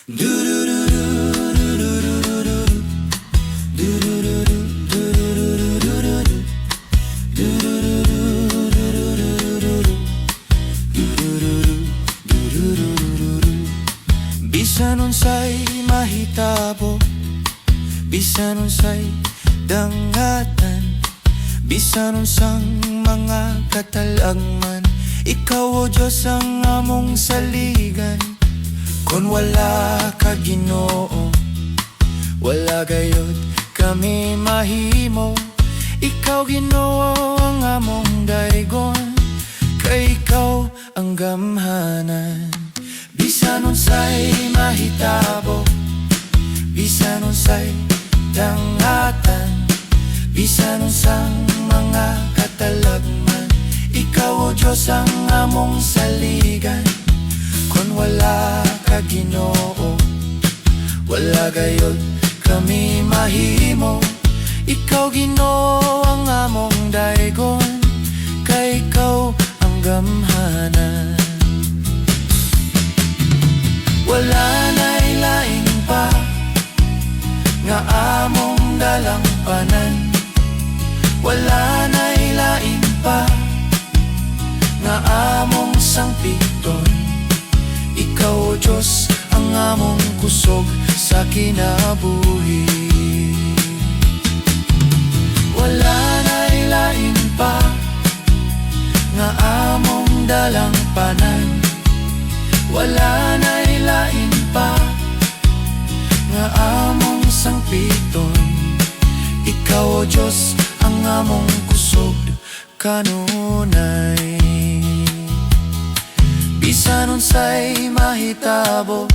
Bisan unsay mahitabo, bisan unsay dangatan, bisan unsang mga katalagman, ikaw o Diyos ang among saligan. Kung wala ka Ginoo, wala gayud kami mahimo. Ikaw Ginoo ang among daygon, kay ikaw ang gamhanan. Bisan unsay mahitabo, bisan unsay dangatan, bisan unsang mga katalagman, ikaw o Diyos ang among saligan. Kung wala ka Ginoo, wala gayud kami mahimo. Ikaw Ginoo ang among daygon, kay ikaw ang gamhanan. Wala na'y laing pa nga among dalangpanan, wala na'y laing pa nga among sangpiton. Ikaw o Diyos ang among kusog sa kinabuhi. Wala na'y laing pa nga among dalangpanan, wala na'y lain pa nga among sangpiton. Ikaw o Diyos ang among kusog kanunay. Bisan unsay mahitabo,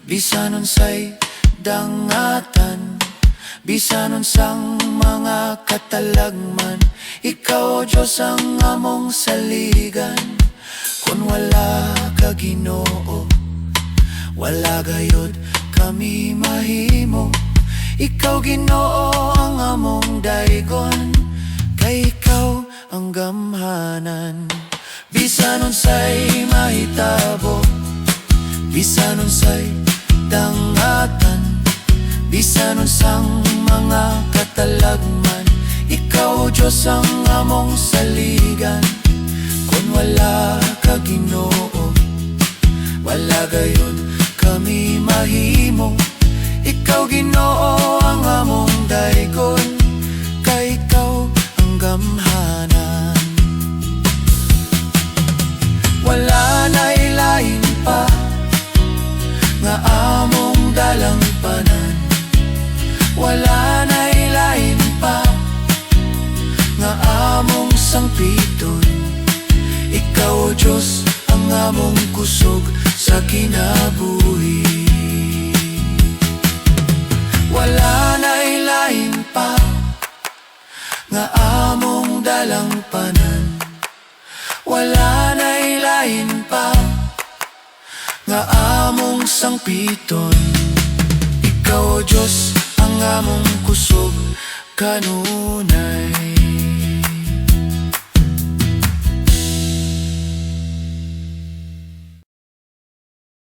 bisan unsay dangatan, bisan unsang mga katalagman, ikaw o Diyos ang among saligan. Kung wala ka Ginoo, wala gayud kami mahimo. Ikaw Ginoo ang among daygon, kay ikaw ang gamhanan. Bisan unsay mahitabo, bisan unsay dangatan, bisan unsang mga katalagman, ikaw o Diyos ang among saligan. Kung wala ka Ginoo, wala gayud kami mahimo. Ikaw Ginoo ang among daygon, kay ikaw ang gamhanan. Wala na'y lain pa nga among dalangpanan, wala na'y lain pa nga among sangpiton. Ikaw o Diyos ang among kusog sa kinabuhi. Wala na'y lain pa nga among dalangpanan, wala na'y lain pa nga among sangpiton. Ikaw o Diyos ang among kusog kanunay.